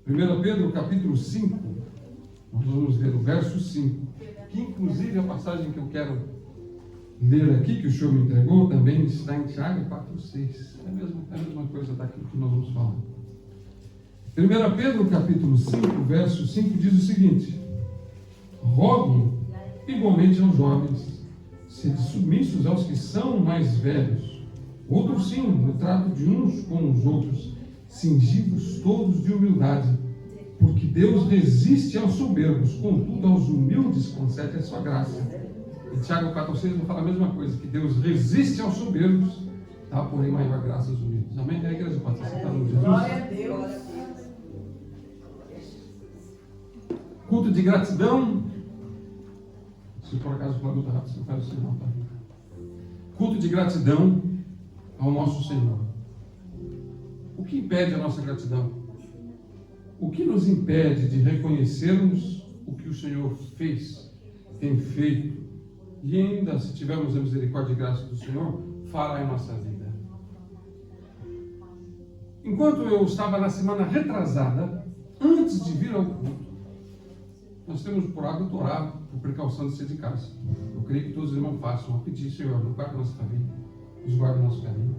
1 Pedro capítulo 5, nós vamos ler o verso 5, que inclusive a passagem que eu quero ler aqui, que o Senhor me entregou, também está em Tiago 4,6. É a mesma coisa daquilo que nós vamos falar. 1 Pedro capítulo 5, verso 5 diz o seguinte: rogo igualmente aos jovens, sede submissos aos que são mais velhos, outros sim, no trato de uns com os outros, cingidos todos de humildade, porque Deus resiste aos soberbos, contudo aos humildes concede a sua graça. E Tiago 4,6 vai falar a mesma coisa, que Deus resiste aos soberbos, dá porém maior graça aos humildes. Amém? A igreja pode aceitar no Jesus. Glória a Deus. Culto de gratidão. Se por acaso for muito rápido, você faz o sinal, tá? Culto de gratidão ao nosso Senhor. O que impede a nossa gratidão? O que nos impede de reconhecermos o que o Senhor fez, tem feito, e ainda, se tivermos a misericórdia e graça do Senhor, fará em nossa vida? Enquanto eu estava na semana retrasada, antes de vir ao culto, nós temos por hábito orar por precaução de ser de casa. Eu creio que todos os irmãos façam, a pedir: Senhor, nos guarda nossa família, nos guarda nosso caminho.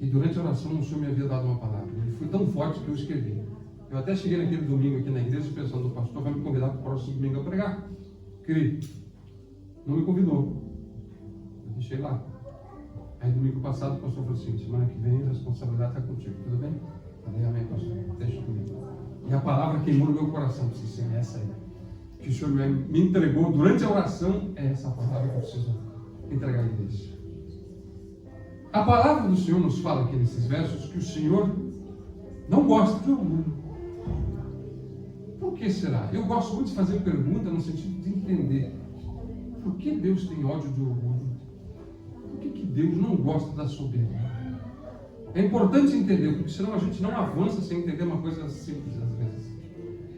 E durante a oração o Senhor me havia dado uma palavra. Ele foi tão forte que eu escrevi. Eu até cheguei naquele domingo aqui na igreja pensando: o pastor vai me convidar para o próximo domingo a pregar. Creio. Não me convidou. Eu deixei lá. Aí domingo passado o pastor falou assim: semana que vem a responsabilidade está contigo, tudo bem? Falei: amém, pastor, deixa comigo. E a palavra queimou no meu coração. Eu disse: sim, é essa aí que o Senhor me entregou durante a oração, é essa palavra que eu preciso entregar à igreja. A palavra do Senhor nos fala aqui nesses versos que o Senhor não gosta de orgulho. Por que será? Eu gosto muito de fazer pergunta no sentido de entender por que Deus tem ódio de orgulho. Por que Deus não gosta da soberba? É importante entender, porque senão a gente não avança sem entender uma coisa simples às vezes.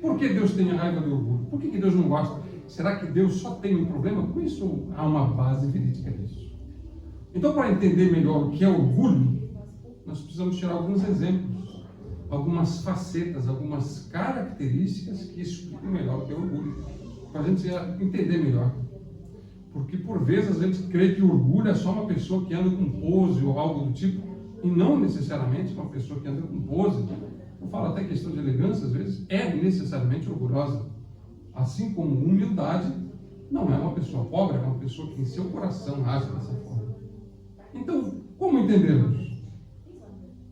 Por que Deus tem a raiva do orgulho? Por que Deus não gosta? Será que Deus só tem um problema com isso ou há uma base verídica nisso? Então, para entender melhor o que é orgulho, nós precisamos tirar alguns exemplos, algumas facetas, algumas características que explicam melhor o que é orgulho, para a gente entender melhor. Porque por vezes a gente crê que orgulho é só uma pessoa que anda com pose ou algo do tipo, e não necessariamente uma pessoa que anda com pose. Eu falo até questão de elegância, às vezes, é necessariamente orgulhosa. Assim como humildade não é uma pessoa pobre, é uma pessoa que em seu coração age dessa forma. Então, como entendemos?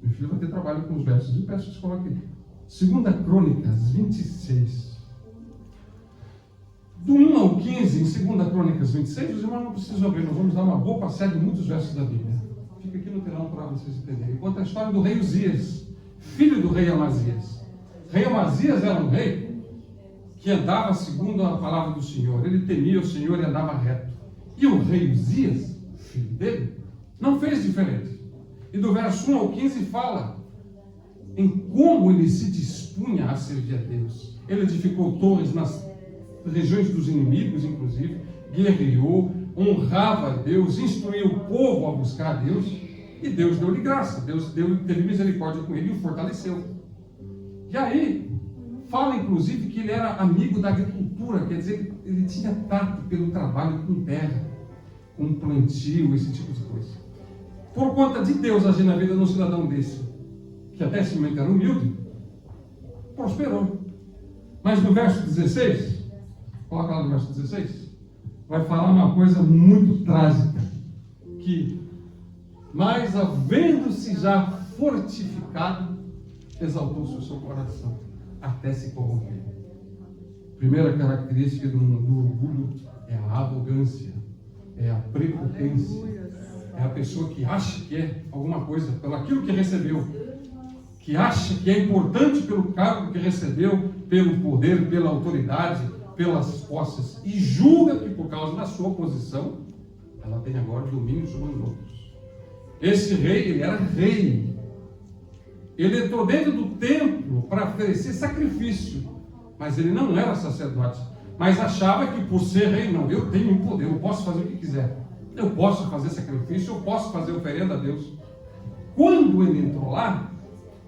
Meu filho vai ter trabalho com os versos, eu peço que você coloque aqui. 2 Crônicas 26. Do 1 ao 15, em 2 Crônicas 26, os irmãos não precisam abrir, nós vamos dar uma boa passeada em muitos versos da Bíblia. Fica aqui no telão para vocês entenderem. Conta a história do rei Uzias, filho do rei Amazias. Rei Amazias era um rei que andava segundo a palavra do Senhor. Ele temia o Senhor e andava reto. E o rei Uzias, filho dele, não fez diferente. E do verso 1 ao 15 fala em como ele se dispunha a servir a Deus. Ele edificou torres nas regiões dos inimigos, inclusive, guerreou, honrava a Deus, instruiu o povo a buscar a Deus, e Deus deu-lhe graça. Deus teve misericórdia com ele e o fortaleceu. E aí, fala inclusive que ele era amigo da agricultura, quer dizer que ele tinha tato pelo trabalho com terra, com plantio, esse tipo de coisa. Por conta de Deus agir na vida de um cidadão desse, que até esse momento era humilde, prosperou. Mas no verso 16, coloca lá no verso 16, vai falar uma coisa muito trágica, que, mas havendo-se já fortificado, exaltou-se o seu coração, até se corromper. Primeira característica do orgulho é a arrogância, é a prepotência, é a pessoa que acha que é alguma coisa pelo aquilo que recebeu, que acha que é importante pelo cargo que recebeu, pelo poder, pela autoridade, pelas posses, e julga que por causa da sua posição, ela tem agora domínio sobre os outros. Esse rei, ele era rei. Ele entrou dentro do templo para oferecer sacrifício, mas ele não era sacerdote. Mas achava que por ser rei, não, eu tenho poder, eu posso fazer o que quiser. Eu posso fazer sacrifício, eu posso fazer oferenda a Deus. Quando ele entrou lá,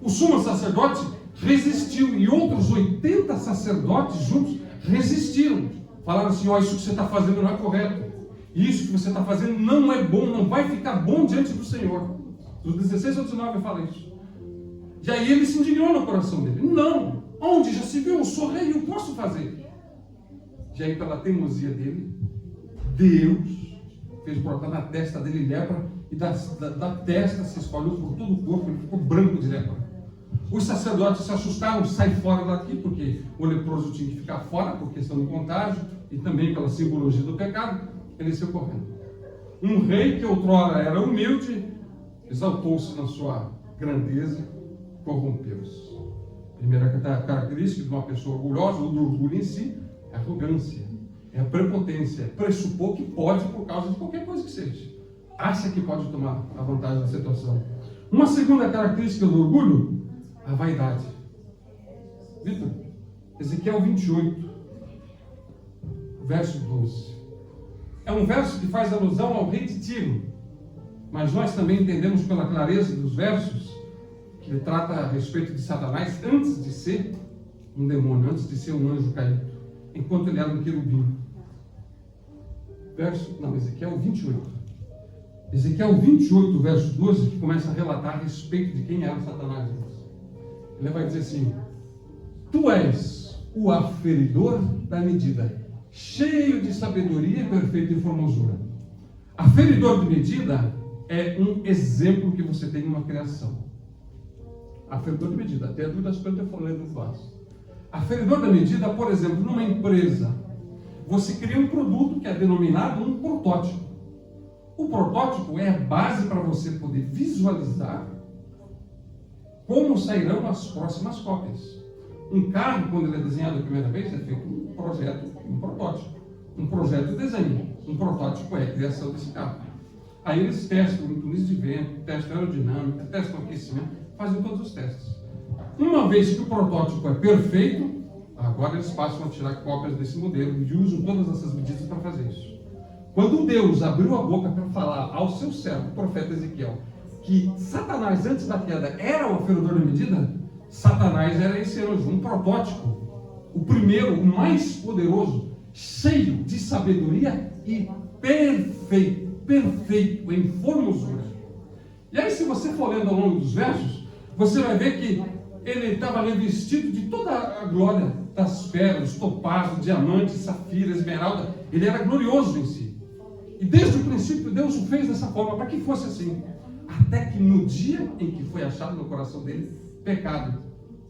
o sumo sacerdote resistiu, e outros 80 sacerdotes juntos resistiram. Falaram assim: ó, isso que você está fazendo não é correto. Isso que você está fazendo não é bom, não vai ficar bom diante do Senhor. Dos 16 ao 19 fala isso. E aí ele se indignou no coração dele. Não, onde já se viu? Eu sou rei, eu posso fazer. E aí, pela teimosia dele, Deus fez brotar na testa dele lepra, e da testa se espalhou por todo o corpo, ele ficou branco de lepra. Os sacerdotes se assustaram: sai fora daqui, porque o leproso tinha que ficar fora por questão do contágio e também pela simbologia do pecado. Ele saiu correndo. Um rei que outrora era humilde, exaltou-se na sua grandeza, corrompeu-se. Primeira característica de uma pessoa orgulhosa, ou do orgulho em si, é a arrogância, é a prepotência, é pressupor que pode por causa de qualquer coisa que seja. Acha que pode tomar a vantagem da situação. Uma segunda característica do orgulho, a vaidade. Vitor, Ezequiel 28, verso 12. É um verso que faz alusão ao rei de Tiro, mas nós também entendemos pela clareza dos versos que ele trata a respeito de Satanás antes de ser um demônio, antes de ser um anjo caído, enquanto ele era um querubim. Ezequiel 28. Ezequiel 28, verso 12, que começa a relatar a respeito de quem era Satanás. Ele vai dizer assim: tu és o aferidor da medida, cheio de sabedoria e perfeita em formosura. Aferidor de medida é um exemplo que você tem numa criação. Aferidor de medida, até a dúvida que eu estou falando no vaso. Aferidor da medida, por exemplo, numa empresa, você cria um produto que é denominado um protótipo. O protótipo é a base para você poder visualizar como sairão as próximas cópias. Um carro, quando ele é desenhado a primeira vez, é feito um projeto, um protótipo. Um projeto de desenho. Um protótipo é a criação desse carro. Aí eles testam o túneis de vento, testam aerodinâmica, testam aquecimento, fazem todos os testes. Uma vez que o protótipo é perfeito, agora eles passam a tirar cópias desse modelo e usam todas essas medidas para fazer isso. Quando Deus abriu a boca para falar ao seu servo, o profeta Ezequiel, que Satanás, antes da queda, era o aferidor da medida, Satanás era esse anjo, um protótipo, o primeiro, o mais poderoso, cheio de sabedoria e perfeito em formosura. E aí, se você for lendo ao longo dos versos, você vai ver que ele estava revestido de toda a glória das pérolas, topázio, diamante, safira, esmeralda. Ele era glorioso em si. E desde o princípio Deus o fez dessa forma, para que fosse assim. Até que no dia em que foi achado no coração dele pecado.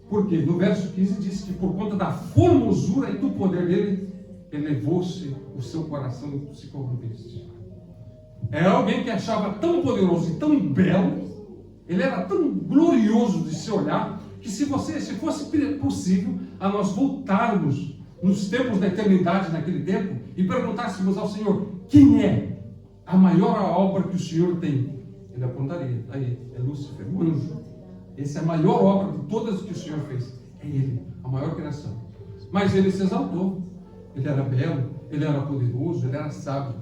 Porque no verso 15 diz que por conta da formosura e do poder dele, elevou-se o seu coração e se corrompeste. Era alguém que achava tão poderoso e tão belo, ele era tão glorioso de se olhar, que se fosse possível a nós voltarmos nos tempos da eternidade, naquele tempo, e perguntássemos ao Senhor: quem é a maior obra que o Senhor tem? Ele apontaria: aí, é Lúcifer, o anjo. Essa é a maior obra de todas que o Senhor fez. É ele, a maior criação. Mas ele se exaltou. Ele era belo, ele era poderoso, ele era sábio.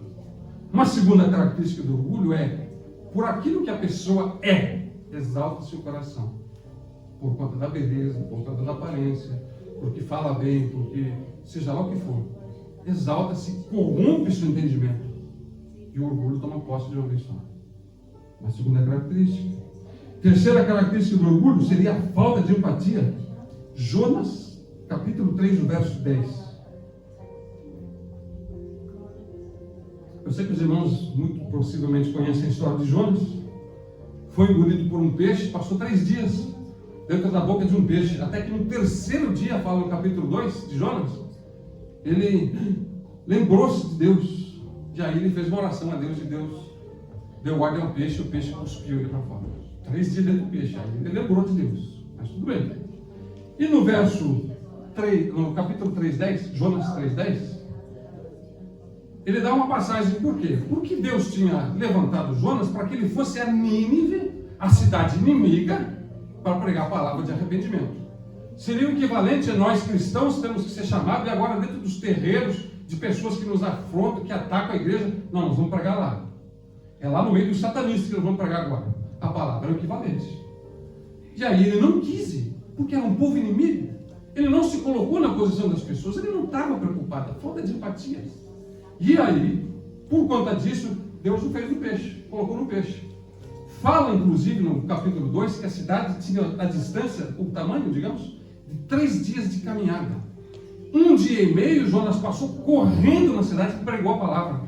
Uma segunda característica do orgulho é: por aquilo que a pessoa é, exalta-se o coração. Por conta da beleza, por conta da aparência, porque fala bem, porque seja lá o que for. Exalta-se, corrompe seu entendimento. E o orgulho toma posse de uma vez só. Uma segunda característica. Terceira característica do orgulho seria a falta de empatia. Jonas, capítulo 3, verso 10. Eu sei que os irmãos muito possivelmente conhecem a história de Jonas. Foi engolido por um peixe, passou 3 dias dentro da boca de um peixe, até que no terceiro dia, fala no capítulo 2 de Jonas, ele lembrou-se de Deus, e aí ele fez uma oração a Deus, e Deus deu ordem ao peixe, e o peixe cuspiu ele para fora. 3 dias dentro do peixe, aí ele lembrou de Deus, mas tudo bem. E no verso 3, no capítulo 3:10, Jonas 3:10, ele dá uma passagem. Por quê? Porque Deus tinha levantado Jonas para que ele fosse a Nínive, a cidade inimiga, para pregar a palavra de arrependimento. Seria o equivalente a nós cristãos temos que ser chamados, e agora dentro dos terreiros de pessoas que nos afrontam, que atacam a igreja, não, nós vamos pregar lá. É lá no meio dos satanistas que nós vamos pregar agora. A palavra é o equivalente. E aí ele não quis ir. porque era um povo inimigo. Ele não se colocou na posição das pessoas, ele não estava preocupado, falta de empatia. E aí, por conta disso, Deus o fez no peixe, colocou no peixe. Fala, inclusive, no capítulo 2, que a cidade tinha a distância, o tamanho, digamos, de 3 dias de caminhada. 1 dia e meio, Jonas passou correndo na cidade e pregou a palavra.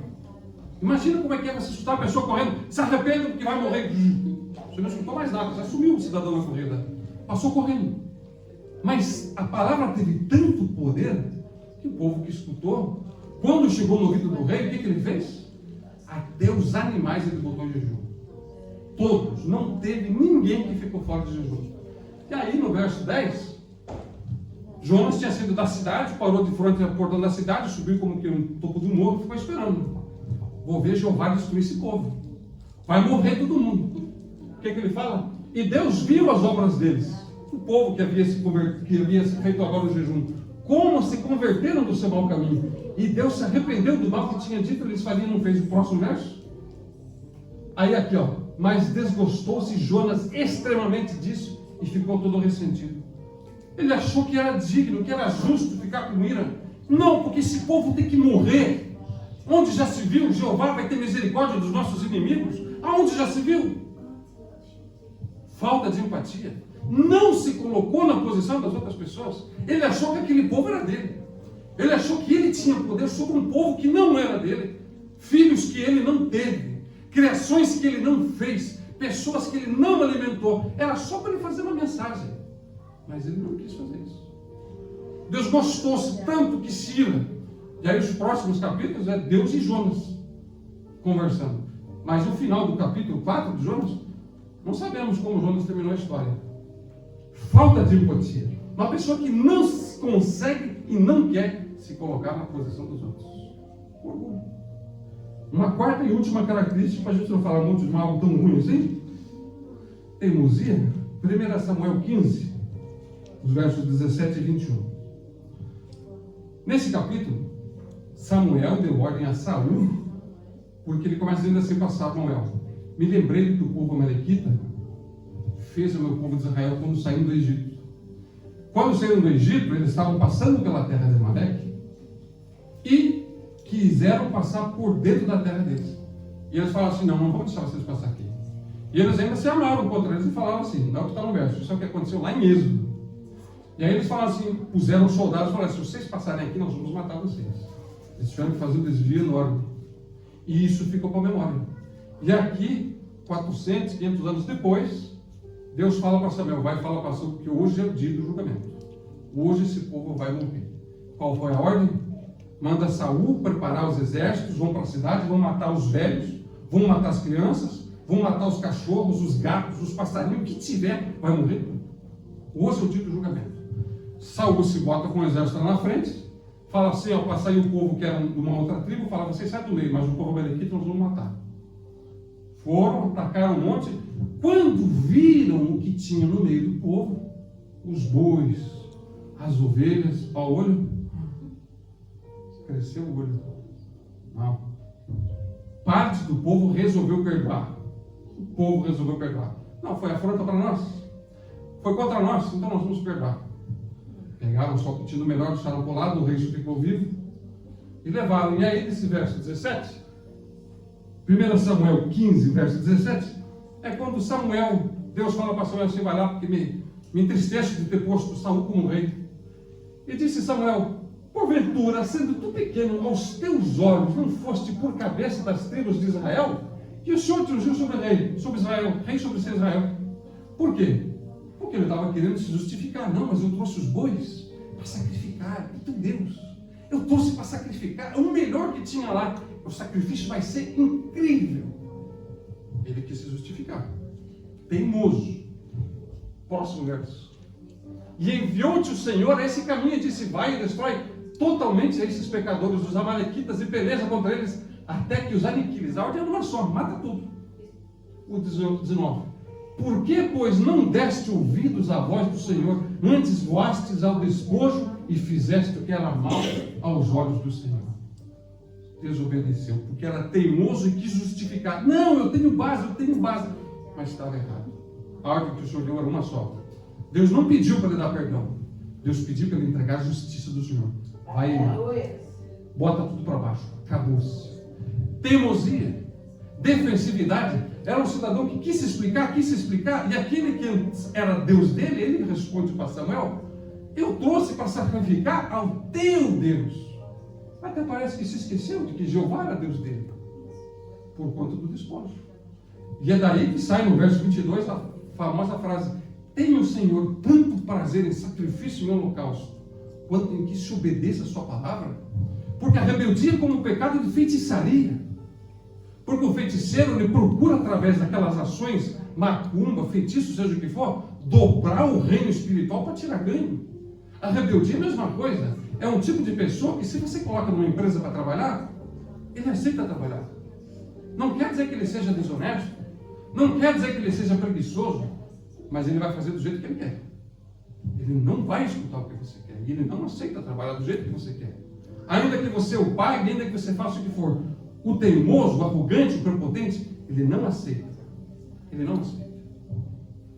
Imagina como é que é você escutar a pessoa correndo, se arrependa porque vai morrer. Você não escutou mais nada, já sumiu o cidadão na corrida. Passou correndo. Mas a palavra teve tanto poder que o povo que escutou, quando chegou no ouvido do rei, o que ele fez? Até os animais ele botou em jejum. Todos. Não teve ninguém que ficou fora de jejum. E aí no verso 10, Jonas tinha saído da cidade, parou de frente ao portão da cidade, subiu como que no topo de um morro e ficou esperando. Vou ver Jeová destruir esse povo. Vai morrer todo mundo. O que ele fala? E Deus viu as obras deles. O povo que havia se feito agora o jejum, como se converteram do seu mau caminho, e Deus se arrependeu do mal que tinha dito, eles fariam, não fez o próximo verso? Aí aqui, ó, mas desgostou-se Jonas extremamente disso, e ficou todo ressentido. Ele achou que era digno, que era justo ficar com ira. Não, porque esse povo tem que morrer. Onde já se viu, Jeová vai ter misericórdia dos nossos inimigos? Aonde já se viu? Falta de empatia. Não se colocou na posição das outras pessoas. Ele achou que aquele povo era dele. Ele achou que ele tinha poder sobre um povo que não era dele. Filhos que ele não teve. Criações que ele não fez. Pessoas que ele não alimentou. Era só para ele fazer uma mensagem. Mas ele não quis fazer isso. Deus gostou-se tanto que se ira. E aí os próximos capítulos é Deus e Jonas conversando. Mas no final do capítulo 4 de Jonas, não sabemos como Jonas terminou a história. Falta de empatia. Uma pessoa que não consegue e não quer se colocar na posição dos outros. Orgulho. Uma quarta e última característica, para a gente não falar muito de algo tão ruim assim, teimosia. 1 Samuel 15, os versos 17 e 21. Nesse capítulo, Samuel deu ordem a Saul, porque ele começa dizendo assim para Samuel: me lembrei do povo amalequita fez o meu povo de Israel quando saíram do Egito. Quando saíram do Egito, eles estavam passando pela terra de Amaleque e quiseram passar por dentro da terra deles. E eles falaram assim: não vamos deixar vocês passar aqui. E eles ainda se amavam contra eles e falavam assim, não é o que está no verso, isso é o que aconteceu lá em Êxodo. E aí eles falaram assim, puseram os soldados e falaram: se vocês passarem aqui, nós vamos matar vocês. Eles tiveram que fazer um desvio enorme. E isso ficou para a memória. E aqui, 400, 500 anos depois, Deus fala para Samuel, vai falar para Saul que hoje é o dia do julgamento. Hoje esse povo vai morrer. Qual foi a ordem? Manda Saul preparar os exércitos, vão para a cidade, vão matar os velhos, vão matar as crianças, vão matar os cachorros, os gatos, os passarinhos, o que tiver, vai morrer tudo. Hoje é o dia do julgamento. Saul se bota com o exército lá na frente, fala assim, ó, para sair o povo que era de uma outra tribo, fala, vocês saem do meio, mas o povo amalequita nós vamos matar. Foram, atacaram um monte. Quando viram o que tinha no meio do povo, os bois, as ovelhas, ao olho, cresceu o olho. Não. Parte do povo resolveu perdoar. O povo resolveu perdoar. Não, foi afronta para nós. Foi contra nós, então nós vamos perdoar. Pegaram só o pedido melhor, deixaram para o lado, o rei ficou vivo e levaram. E aí, nesse verso 17, 1 Samuel 15, verso 17, é quando Samuel, Deus fala para Samuel, você vai lá porque me entristece de ter posto Saul como rei. E disse Samuel, porventura, sendo tu pequeno aos teus olhos, não foste por cabeça das tribos de Israel? E o Senhor te ungiu sobre rei, sobre Israel, rei sobre Israel. Por quê? Porque ele estava querendo se justificar. Não, mas eu trouxe os bois para sacrificar. Então Deus, eu trouxe para sacrificar. O melhor que tinha lá, o sacrifício vai ser incrível. Ele quis se justificar. Teimoso. Próximo verso. E enviou-te o Senhor a esse caminho e disse, vai e destrói totalmente esses pecadores, os amalequitas, e peleja contra eles, até que os aniquiles. A ordem é uma só, mata tudo. O 19. Por que, pois, não deste ouvidos à voz do Senhor, antes voastes ao despojo e fizeste o que era mal aos olhos do Senhor? Desobedeceu, porque era teimoso e quis justificar. Não, eu tenho base, mas estava errado. A ordem que o Senhor deu era uma só. Deus não pediu para ele dar perdão. Deus pediu para ele entregar a justiça do Senhor. Vai, irmão. Bota tudo para baixo. Acabou-se. Teimosia, defensividade. Era um cidadão que quis se explicar, e aquele que era Deus dele, ele responde para Samuel: eu trouxe para sacrificar ao teu Deus. Até parece que se esqueceu de que Jeová era Deus dele, por conta do despojo. E é daí que sai no verso 22 a famosa frase: tem o Senhor tanto prazer em sacrifício e holocausto, quanto em que se obedeça a sua palavra? Porque a rebeldia é como um pecado de feitiçaria. Porque o feiticeiro, ele procura, através daquelas ações, macumba, feitiço, seja o que for, dobrar o reino espiritual para tirar ganho. A rebeldia é a mesma coisa. É um tipo de pessoa que, se você coloca numa empresa para trabalhar, ele aceita trabalhar. Não quer dizer que ele seja desonesto, não quer dizer que ele seja preguiçoso, mas ele vai fazer do jeito que ele quer. Ele não vai escutar o que você quer, e ele não aceita trabalhar do jeito que você quer. Ainda que você o pague, ainda que você faça o que for, o teimoso, o arrogante, o prepotente, ele não aceita. Ele não aceita.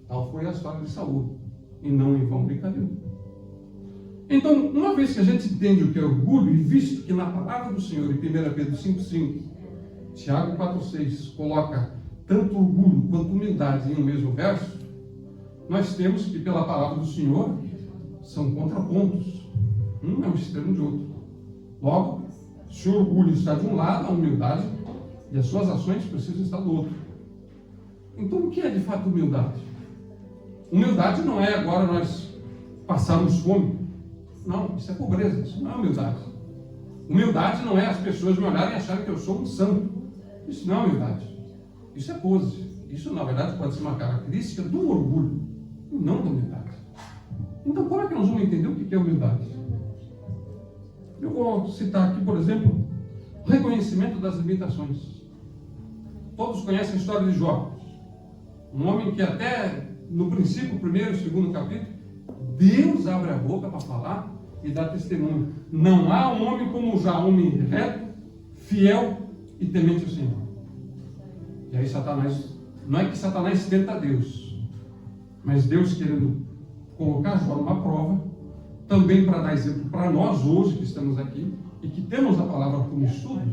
Tal foi a história de Saul, e não em vão brincadeira. Então, uma vez que a gente entende o que é orgulho, e visto que na palavra do Senhor, em 1 Pedro 5,5, Tiago 4,6, coloca tanto orgulho quanto humildade em um mesmo verso, nós temos que, pela palavra do Senhor, são contrapontos. Um é o extremo de outro. Logo, se o orgulho está de um lado, a humildade e as suas ações precisam estar do outro. Então, o que é de fato humildade? Humildade não é agora nós passarmos fome. Não, isso é pobreza, isso não é humildade. Humildade não é as pessoas me olharem e acharem que eu sou um santo. Isso não é humildade. Isso é pose. Isso, na verdade, pode ser uma característica do orgulho, e não da humildade. Então, como é que nós vamos entender o que é humildade? Eu vou citar aqui, por exemplo, o reconhecimento das limitações. Todos conhecem a história de Jó. Um homem que até no princípio, primeiro e segundo capítulo, Deus abre a boca para falar e dar testemunho. Não há um homem como Jó, homem reto, fiel e temente ao Senhor. E aí Satanás, não é que Satanás tenta Deus, mas Deus querendo colocar Jó numa prova, também para dar exemplo para nós hoje que estamos aqui e que temos a palavra como estudo,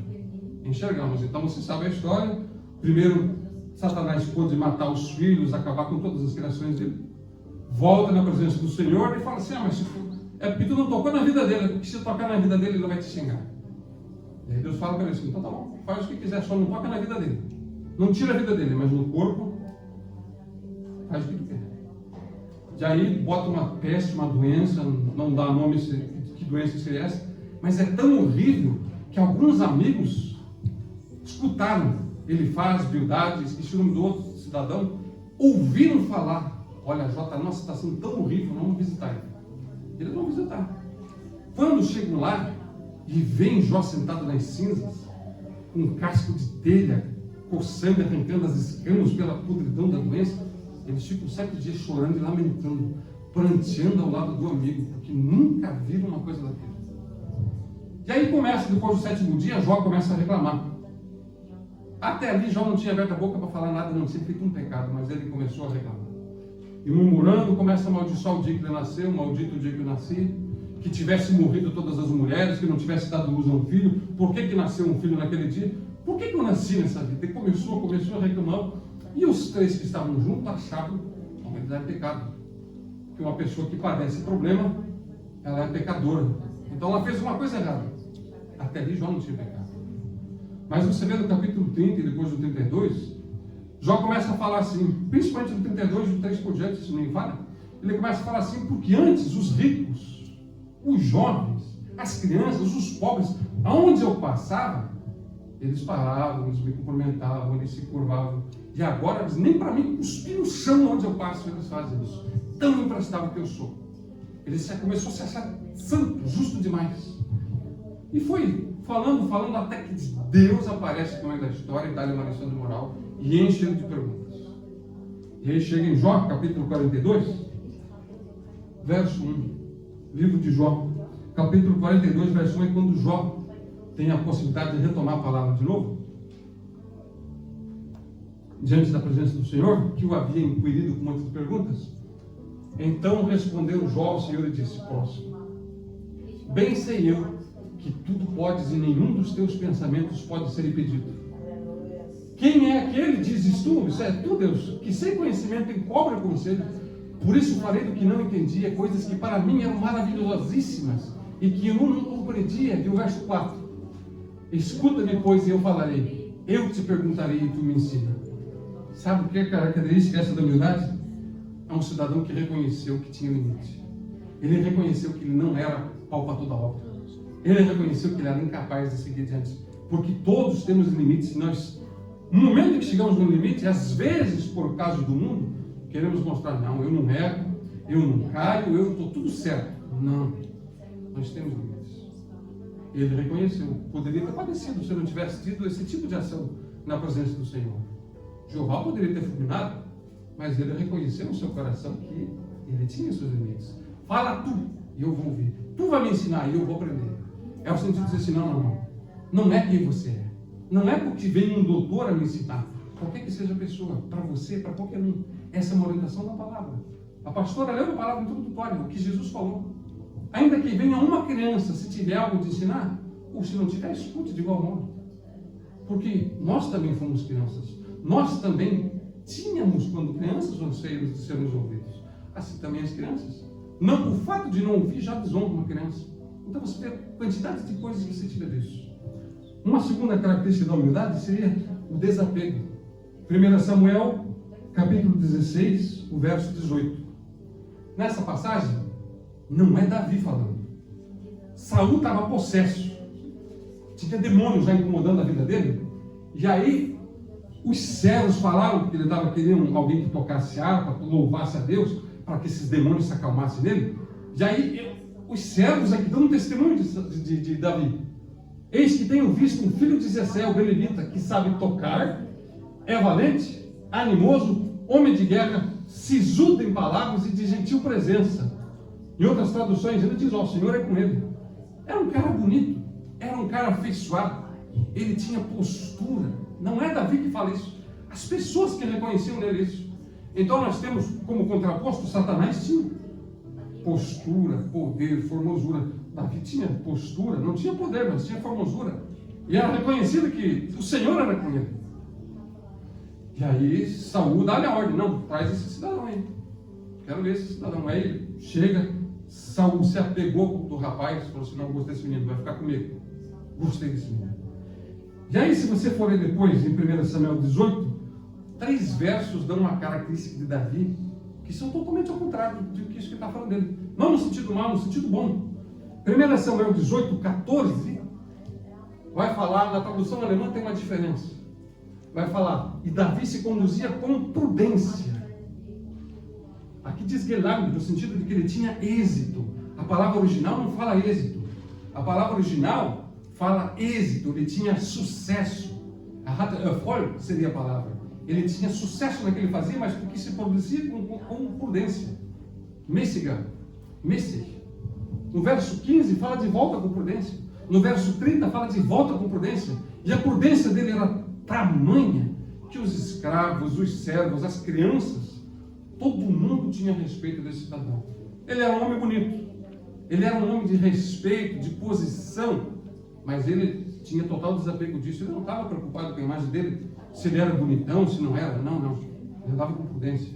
enxergamos. Então você sabe a história. Primeiro, Satanás pôde matar os filhos, acabar com todas as criações dele. Volta na presença do Senhor e fala assim: mas é porque tu não tocou na vida dele, porque se tocar na vida dele, ele não vai te xingar. E aí Deus fala para ele assim: então tá bom, faz o que quiser, só não toca na vida dele. Não tira a vida dele, mas no corpo, faz o que tu quer. E aí bota uma peste, uma doença, não dá nome que doença seria essa, mas é tão horrível que alguns amigos escutaram. Ele faz beldade, esqueci o nome do outro cidadão, ouviram falar: olha, Jota, nossa, está sendo tão horrível, vamos visitar ele. Eles vão visitar. Quando chegam lá e veem Jó sentado nas cinzas, com um casco de telha, coçando e arrancando as escamas pela podridão da doença, eles ficam 7 dias chorando e lamentando, pranteando ao lado do amigo, porque nunca viram uma coisa daquela. E aí começa, depois do 7º dia, Jó começa a reclamar. Até ali Jó não tinha aberto a boca para falar nada, não tinha feito um pecado, mas ele começou a reclamar. E murmurando, começa a amaldiçoar o dia que ele nasceu, maldito o dia que eu nasci, que tivesse morrido todas as mulheres, que não tivesse dado luz a um filho. Por que nasceu um filho naquele dia? Por que eu nasci nessa vida? E começou a reclamar. E os 3 que estavam juntos achavam que ele era pecado. Que uma pessoa que padece problema, ela é pecadora. Então ela fez uma coisa errada. Até ali Jó não tinha pecado. Mas você vê no capítulo 30 e depois do 32, Jó começa a falar assim, principalmente no 32, do 3 por diante, se não me engano, ele começa a falar assim: porque antes os ricos, os jovens, as crianças, os pobres, aonde eu passava, eles paravam, eles me cumprimentavam, eles se curvavam. E agora, eles nem para mim cuspir no chão onde eu passo, eles fazem isso. Tão imprestável que eu sou. Ele começou a se achar santo, justo demais. E foi falando, até que Deus aparece no meio da história e dá-lhe uma lição de moral e enche ele de perguntas. E aí chega em Jó, capítulo 42, verso 1. Livro de Jó, capítulo 42, verso 1, é quando Jó tem a possibilidade de retomar a palavra de novo, diante da presença do Senhor, que o havia inquirido com muitas perguntas. Então respondeu Jó ao Senhor e disse: próximo. Bem sei eu que tudo podes e nenhum dos teus pensamentos pode ser impedido. Quem é aquele, dizes tu? Isso é tu, Deus, que sem conhecimento encobre o conselho. Por isso falei do que não entendia, coisas que para mim eram maravilhosíssimas e que eu não compreendia. E o verso 4: escuta-me, pois, e eu falarei. Eu te perguntarei e tu me ensina. Sabe o que é a característica essa da humildade? É um cidadão que reconheceu que tinha limite. Ele reconheceu que ele não era pau para toda obra. Ele reconheceu que ele era incapaz de seguir adiante. Porque todos temos limites. Nós, no momento em que chegamos no limite, às vezes, por causa do mundo, queremos mostrar: não, eu não erro, eu não caio, eu estou tudo certo. Não, nós temos limites. Ele reconheceu. Poderia ter padecido se não tivesse tido esse tipo de ação na presença do Senhor. Jeová poderia ter fulminado, mas ele reconheceu no seu coração que ele tinha seus limites. Fala tu, e eu vou ouvir. Tu vai me ensinar, e eu vou aprender. É o sentido de dizer assim: não é quem você é. Não é porque vem um doutor a me ensinar. Qualquer que seja a pessoa, para você, para qualquer um. Essa é uma orientação da palavra. A pastora leu a palavra introdutória, o que Jesus falou. Ainda que venha uma criança, se tiver algo de ensinar, ou se não tiver, escute de igual modo. Porque nós também fomos crianças. Nós também tínhamos, quando crianças, anseios de sermos ouvidos. Assim também as crianças. Não, o fato de não ouvir já desonra uma criança. Então você vê a quantidade de coisas que você tira disso. Uma segunda característica da humildade seria o desapego. 1 Samuel, capítulo 16, o verso 18. Nessa passagem, não é Davi falando. Saul estava possesso. Tinha demônios já incomodando a vida dele. E aí, os servos falaram que ele estava querendo alguém que tocasse harpa, louvasse a Deus, para que esses demônios se acalmassem nele. E aí, os servos aqui dão um testemunho de Davi. Eis que tenho visto um filho de Jessé, o benelita, que sabe tocar, é valente, animoso, homem de guerra, sisudo em palavras e de gentil presença. Em outras traduções, ele diz: ó, o Senhor é com ele. Era um cara bonito, era um cara afeiçoado, ele tinha postura. Não é Davi que fala isso, as pessoas que reconheciam nele isso. Então nós temos como contraposto: Satanás tinha postura, poder, formosura. Davi tinha postura, não tinha poder, mas tinha formosura. E era reconhecido que o Senhor era com ele. E aí Saul dá-lhe a ordem: não, traz esse cidadão aí. Quero ver esse cidadão. Aí ele chega, Saul se apegou do rapaz, falou assim: não, gostei desse menino, vai ficar comigo. Gostei desse menino. E aí, se você for ler depois, em 1 Samuel 18, 3 versos dão uma característica de Davi que são totalmente ao contrário do que isso que está falando dele. Não no sentido mal, no sentido bom. 1 Samuel 18, 14, vai falar, na tradução alemã tem uma diferença. Vai falar: e Davi se conduzia com prudência. Aqui diz Gelang, no sentido de que ele tinha êxito. A palavra original não fala êxito. A palavra original fala êxito, ele tinha sucesso. Erfolg seria a palavra. Ele tinha sucesso naquilo que ele fazia, mas porque se produzia com prudência. Messiga. No verso 15 fala de volta com prudência. No verso 30 fala de volta com prudência. E a prudência dele era tamanha que os escravos, os servos, as crianças, todo mundo tinha respeito desse cidadão. Ele era um homem bonito. Ele era um homem de respeito, de posição. Mas ele tinha total desapego disso. Ele não estava preocupado com a imagem dele, se ele era bonitão, se não era. Não. Ele andava com prudência.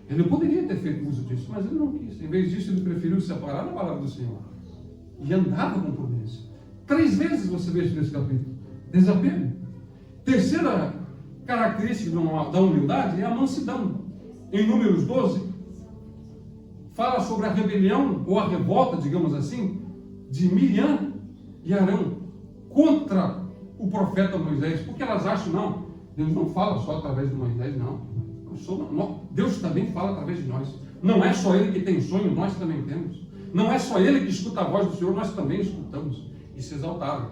Ele poderia ter feito uso disso, mas ele não quis. Em vez disso, ele preferiu se separar da palavra do Senhor. E andava com prudência. 3 vezes você vê isso nesse capítulo. Desapego. Terceira característica da humildade é a mansidão. Em Números 12, fala sobre a rebelião, ou a revolta, digamos assim, de Miriam e Arão contra o profeta Moisés. Porque elas acham: não, Deus não fala só através de Moisés, não. Deus também fala através de nós. Não é só Ele que tem sonho, nós também temos. Não é só Ele que escuta a voz do Senhor, nós também escutamos. E se exaltaram.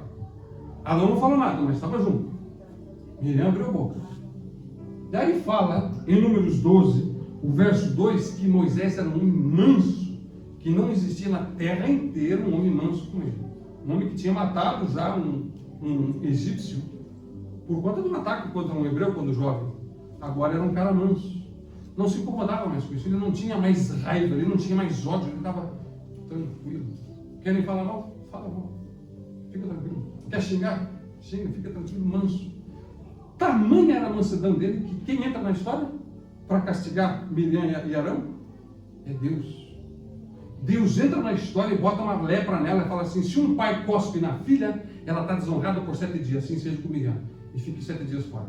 Arão não falou nada, mas estava junto. Miriam abriu a boca. Daí fala, em Números 12, o verso 2, que Moisés era um homem manso, que não existia na terra inteira um homem manso como ele. Um homem que tinha matado já um egípcio por conta de um ataque contra um hebreu quando jovem. Agora era um cara manso. não se incomodava mais com isso, ele não tinha mais raiva, ele não tinha mais ódio, ele estava tranquilo. Querem falar mal? Fala mal. Fica tranquilo. Quer xingar? Xinga, fica tranquilo, manso. Tamanha era a mansidão dele que quem entra na história para castigar Miriam e Arão é Deus. Deus entra na história e bota uma lepra nela e fala assim: se um pai cospe na filha, ela está desonrada por 7 dias, assim seja com Miriam, e fique 7 dias fora.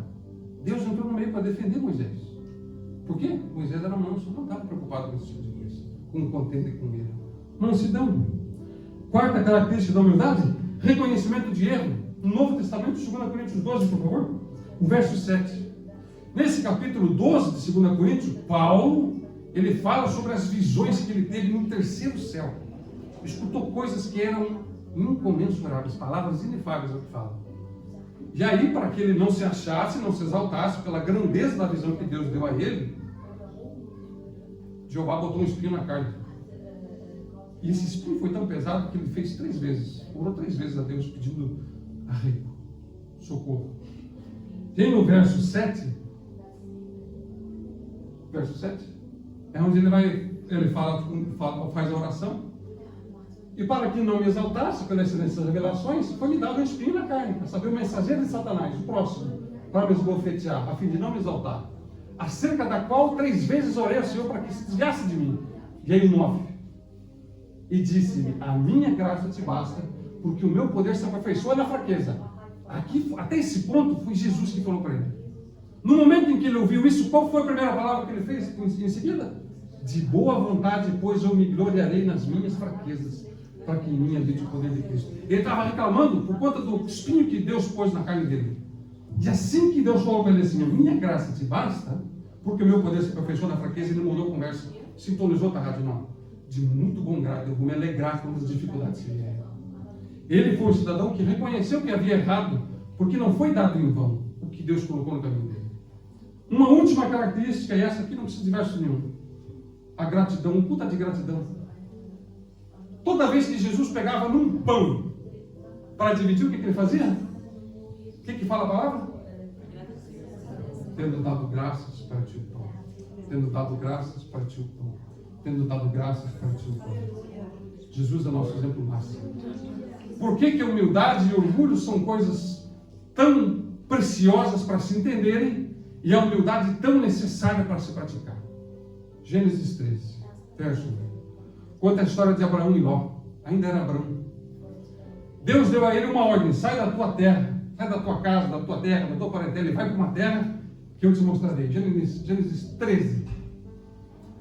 Deus entrou no meio para defender Moisés. Por quê? Moisés era manso, não estava preocupado com esse tipo de coisa, com contenda e com medo. Mansidão. Quarta característica da humildade: reconhecimento de erro. No Novo Testamento, 2 Coríntios 12, por favor, o verso 7. Nesse capítulo 12 de 2 Coríntios, Paulo, ele fala sobre as visões que ele teve no terceiro céu. Escutou coisas que eram incomensuráveis, palavras inefáveis é o que fala. E aí, para que ele não se achasse, não se exaltasse pela grandeza da visão que Deus deu a ele, Jeová botou um espinho na carne. E esse espinho foi tão pesado que ele fez 3 vezes, orou 3 vezes a Deus pedindo arrego, socorro. Tem no verso 7, é onde ele faz a oração. E para que não me exaltasse pela excelência das revelações, foi me dado um espinho na carne, para saber o mensageiro de Satanás, o próximo, para me esbofetear, a fim de não me exaltar. Acerca da qual 3 vezes orei ao Senhor para que se desviasse de mim. E aí o 9. E disse-me: a minha graça te basta, porque o meu poder se aperfeiçoa na fraqueza. Aqui, até esse ponto, foi Jesus que falou para ele. No momento em que ele ouviu isso, qual foi a primeira palavra que ele fez em seguida? De boa vontade, pois eu me gloriarei nas minhas fraquezas, para que em mim habite o poder de Cristo. Ele estava reclamando por conta do espinho que Deus pôs na carne dele. E assim que Deus falou para ele assim: a minha graça te basta, porque o meu poder se aperfeiçoa na fraqueza, ele mudou a conversa, sintonizou a rádio, não. De muito bom grado, eu vou me alegrar quando as dificuldades vierem. Ele foi um cidadão que reconheceu que havia errado, porque não foi dado em vão o que Deus colocou no caminho dele. Uma última característica, e essa aqui não precisa de verso nenhum: a gratidão, um culto de gratidão. Toda vez que Jesus pegava num pão para dividir, o que ele fazia? O que fala a palavra? Tendo dado graças, partiu o pão. Tendo dado graças, partiu o pão. Tendo dado graças, partiu o pão. Jesus é nosso exemplo máximo. Por que a humildade e orgulho são coisas tão preciosas para se entenderem e a humildade tão necessária para se praticar? Gênesis 13, verso 1. Conta a história de Abraão e Ló. Ainda era Abraão. Deus deu a ele uma ordem: sai da tua terra, sai da tua casa, da tua terra, da tua parentela e vai para uma terra que eu te mostrarei. Gênesis 13.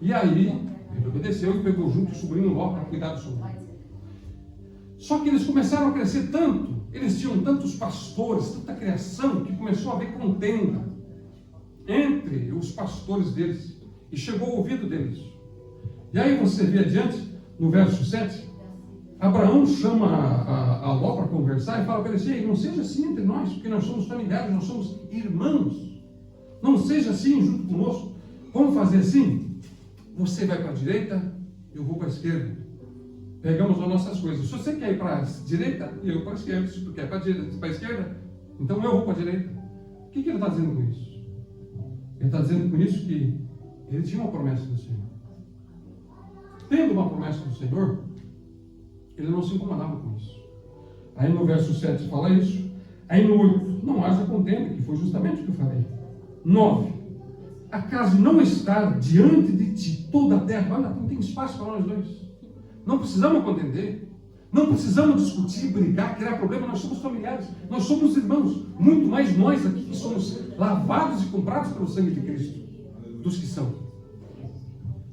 E aí, ele obedeceu e pegou junto o sobrinho Ló para cuidar do sobrinho. Só que eles começaram a crescer tanto, eles tinham tantos pastores, tanta criação, que começou a haver contenda entre os pastores deles. E chegou ao ouvido deles. E aí você vê adiante, no verso 7, Abraão chama a Ló para conversar e fala para ele assim: não seja assim entre nós, porque nós somos familiares, nós somos irmãos. Não seja assim junto conosco. Vamos fazer assim? Você vai para a direita, eu vou para a esquerda. Pegamos as nossas coisas. Se você quer ir para a direita, eu para a esquerda. Se tu quer para a esquerda, então eu vou para a direita. O que ele está dizendo com isso? Ele está dizendo com isso que ele tinha uma promessa do Senhor. Tendo uma promessa do Senhor, ele não se incomodava com isso. Aí no verso 7 fala isso. Aí no 8, não haja contenda, que foi justamente o que eu falei. 9, acaso não está diante de ti toda a terra? Olha, não tem espaço para nós dois. Não precisamos contender. Não precisamos discutir, brigar, criar problema. Nós somos familiares, nós somos irmãos. Muito mais nós aqui que somos lavados e comprados pelo sangue de Cristo, dos que são.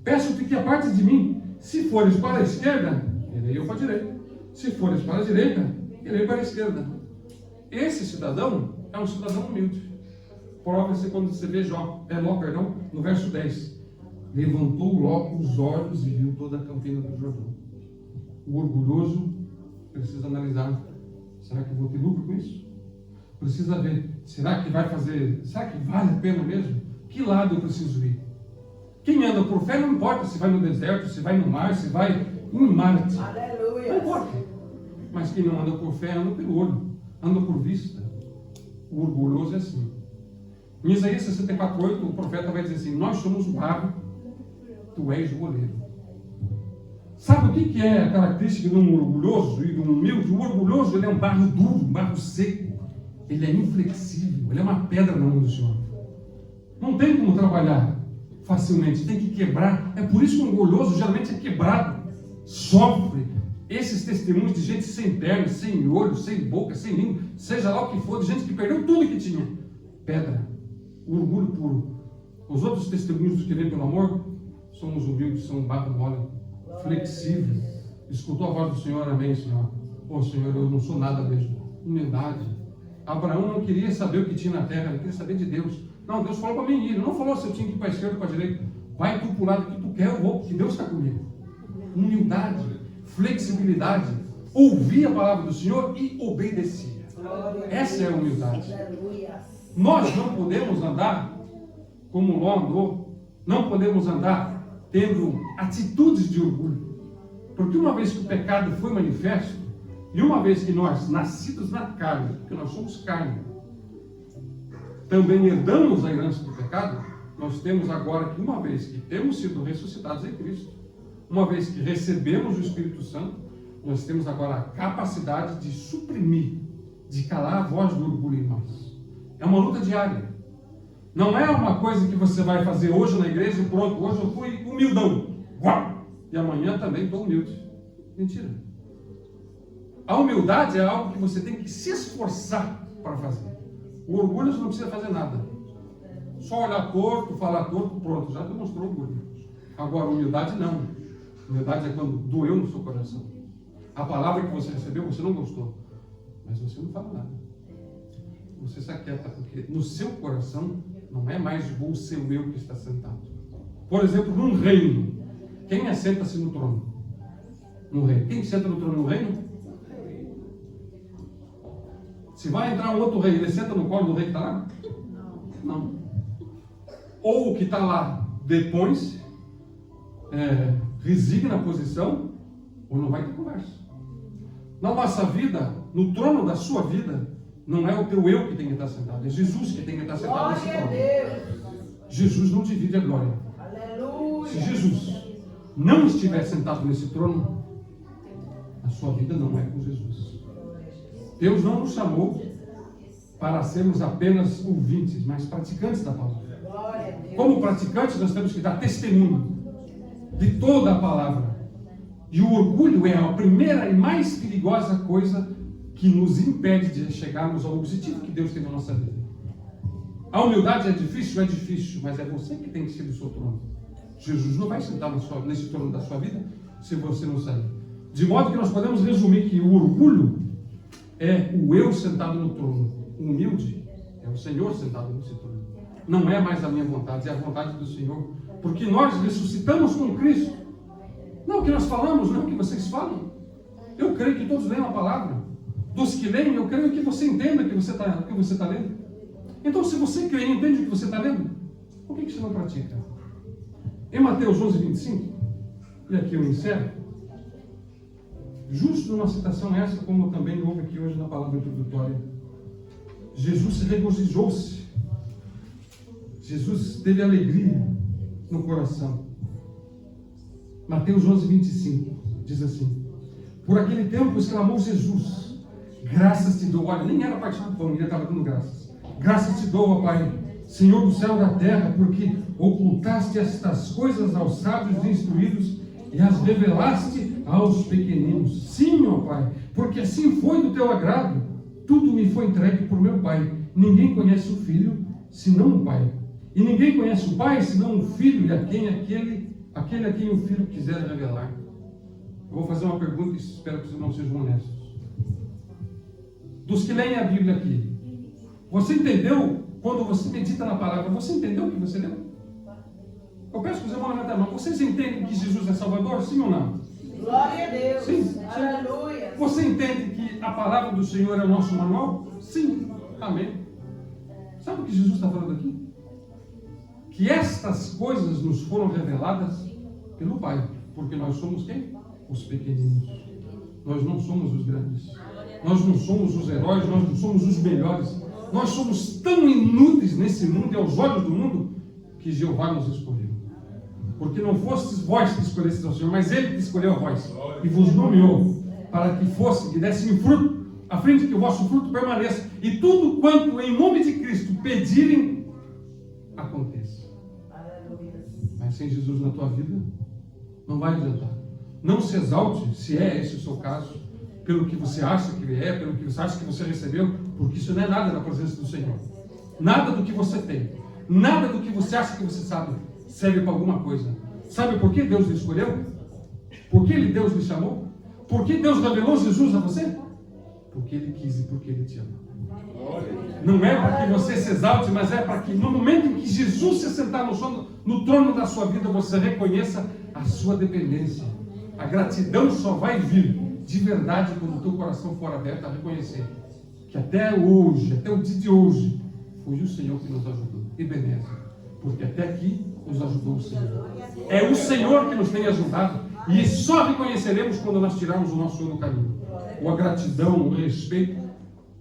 Peço-te que apartes de mim. Se fores para a esquerda, irei eu para a direita. Se fores para a direita, irei para a esquerda. Esse cidadão é um cidadão humilde. Prova-se quando você vê Ló, no verso 10. Levantou Ló os olhos e viu toda a campina do Jordão. O orgulhoso precisa analisar: será que eu vou ter lucro com isso? Precisa ver: será que vale a pena mesmo? Que lado eu preciso ir? Quem anda por fé não importa se vai no deserto, se vai no mar, se vai em Marte. Aleluia. Não importa. Mas quem não anda por fé anda pelo olho, anda por vista. O orgulhoso é assim. Em Isaías 64:8, o profeta vai dizer assim: nós somos o barro, tu és o oleiro. Sabe o que é a característica de um orgulhoso e de um humilde? O orgulhoso, ele é um barro duro, um barro seco. Ele é inflexível, ele é uma pedra na mão do Senhor. Não tem como trabalhar facilmente, tem que quebrar. É por isso que um orgulhoso geralmente é quebrado, sofre. Esses testemunhos de gente sem perna, sem olho, sem boca, sem língua, seja lá o que for, de gente que perdeu tudo que tinha. Pedra, orgulho puro. Os outros testemunhos dos que vêm pelo amor, somos humildes, somos barro mole, flexível. Escutou a voz do Senhor, amém, Senhor. Ô Senhor, eu não sou nada mesmo. Humildade. Abraão não queria saber o que tinha na terra, ele queria saber de Deus. Não, Deus falou para mim ir. Ele não falou se eu tinha que ir para a esquerda ou para a direita. Vai tu para o lado que tu quer, eu vou, porque Deus está comigo. Humildade, flexibilidade. Ouvia a palavra do Senhor e obedecia. Essa é a humildade. Nós não podemos andar como Ló andou. Não podemos andar tendo atitudes de orgulho. Porque uma vez que o pecado foi manifesto, e uma vez que nós, nascidos na carne, porque nós somos carne, também herdamos a herança do pecado, nós temos agora que, uma vez que temos sido ressuscitados em Cristo, uma vez que recebemos o Espírito Santo, nós temos agora a capacidade de suprimir, de calar a voz do orgulho em nós. É uma luta diária. Não é uma coisa que você vai fazer hoje na igreja e pronto, hoje eu fui humildão. Uau! E amanhã também estou humilde. Mentira. A humildade é algo que você tem que se esforçar para fazer. O orgulho você não precisa fazer nada. Só olhar torto, falar torto, pronto, já demonstrou orgulho. Agora, humildade não. Humildade é quando doeu no seu coração. A palavra que você recebeu, você não gostou. Mas você não fala nada. Você se aquieta, porque no seu coração não é mais o seu eu que está sentado. Por exemplo, num reino, quem assenta-se no trono? No reino. Quem senta no trono no reino? Se vai entrar um outro rei, ele senta no colo do rei que está lá? Não. Ou o que está lá depõe-se, resigna a posição, ou não vai ter conversa. Na nossa vida, no trono da sua vida, não é o teu eu que tem que estar sentado, é Jesus que tem que estar sentado nesse trono. Jesus não divide a glória. Aleluia. Se Jesus não estiver sentado nesse trono, a sua vida não é com Jesus. Deus não nos chamou para sermos apenas ouvintes, mas praticantes da palavra. Como praticantes, nós temos que dar testemunho de toda a palavra. E o orgulho é a primeira e mais perigosa coisa que nos impede de chegarmos ao objetivo que Deus tem na nossa vida. A humildade é difícil, mas é você que tem que ser do seu trono. Jesus não vai sentar nesse trono da sua vida se você não sair. De modo que nós podemos resumir que o orgulho é o eu sentado no trono. O humilde é o Senhor sentado nesse trono. Não é mais a minha vontade, é a vontade do Senhor. Porque nós ressuscitamos com Cristo. Não o que nós falamos, não o que vocês falam. Eu creio que todos leiam a palavra. Dos que leem, eu creio que você entenda o que você está lendo. Então, se você crê e entende o que você está lendo, por que você não pratica? Em Mateus 11:25, e aqui eu encerro, justo numa citação essa, como também houve aqui hoje na palavra introdutória, Jesus se regozijou-se. Jesus teve alegria no coração. Mateus 11:25 diz assim: por aquele tempo exclamou Jesus: graças te dou. Olha, nem era partir do pão, ele estava dando graças. Graças te dou, ó Pai, Senhor do céu e da terra, porque ocultaste estas coisas aos sábios e instruídos e as revelaste aos pequeninos. Sim, ó Pai, porque assim foi do teu agrado. Tudo me foi entregue por meu Pai. Ninguém conhece o Filho, senão o Pai. E ninguém conhece o Pai, senão o Filho, e aquele a quem o Filho quiser revelar. Eu vou fazer uma pergunta e espero que vocês não sejam honestos. Dos que leem a Bíblia aqui, você entendeu, quando você medita na palavra, você entendeu o que você leu? Eu peço que os irmãos levantem a mão. Vocês entendem que Jesus é Salvador? Sim ou não? Glória a Deus. Sim. Aleluia. Você entende que a palavra do Senhor é o nosso manual? Sim. Amém. Sabe o que Jesus está falando aqui? Que estas coisas nos foram reveladas pelo Pai. Porque nós somos quem? Os pequeninos. Nós não somos os grandes. Nós não somos os heróis, nós não somos os melhores. Nós somos tão inúteis nesse mundo e aos olhos do mundo que Jeová nos escolheu. Porque não fostes vós que escolhestes ao Senhor, mas Ele que escolheu a vós e vos nomeou para que fosse, que dessem fruto, a fim de que o vosso fruto permaneça, e tudo quanto em nome de Cristo pedirem, aconteça. Mas sem Jesus na tua vida, não vai adiantar. Não se exalte, se é esse o seu caso, pelo que você acha que é, pelo que você acha que você recebeu, porque isso não é nada na presença do Senhor. Nada do que você tem, nada do que você acha que você sabe, serve para alguma coisa. Sabe por que Deus lhe escolheu? Por que Deus lhe chamou? Por que Deus revelou Jesus a você? Porque Ele quis e porque Ele te ama. Não é para que você se exalte, mas é para que no momento em que Jesus se sentar no trono da sua vida, você reconheça a sua dependência. A gratidão só vai vir de verdade quando o teu coração for aberto a reconhecer que até hoje, até o dia de hoje, foi o Senhor que nos ajudou. Ebenezer, porque até aqui nos ajudou o Senhor. É o Senhor que nos tem ajudado, e só reconheceremos quando nós tirarmos o nosso Senhor do caminho. Ou a gratidão, o respeito,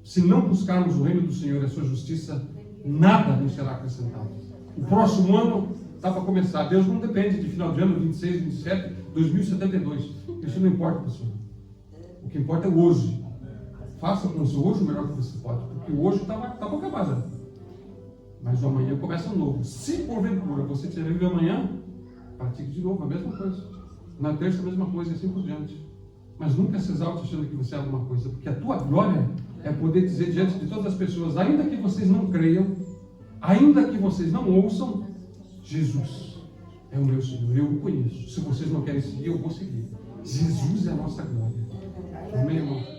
se não buscarmos o reino do Senhor e a sua justiça, nada nos será acrescentado. O próximo ano está para começar. Deus não depende de final de ano, 26, 27, 2072. Isso não importa, pessoal. O que importa é o hoje. Faça com o seu hoje o melhor que você pode, porque o hoje está para acabar já. Mas o amanhã começa novo. Se porventura você tiver viver amanhã, pratique de novo a mesma coisa. Na terça a mesma coisa e assim por diante. Mas nunca se exalte achando que você é alguma coisa, porque a tua glória é poder dizer diante de todas as pessoas, ainda que vocês não creiam, ainda que vocês não ouçam, Jesus é o meu Senhor, eu o conheço. Se vocês não querem seguir, eu vou seguir. Jesus é a nossa glória. Amém, irmão?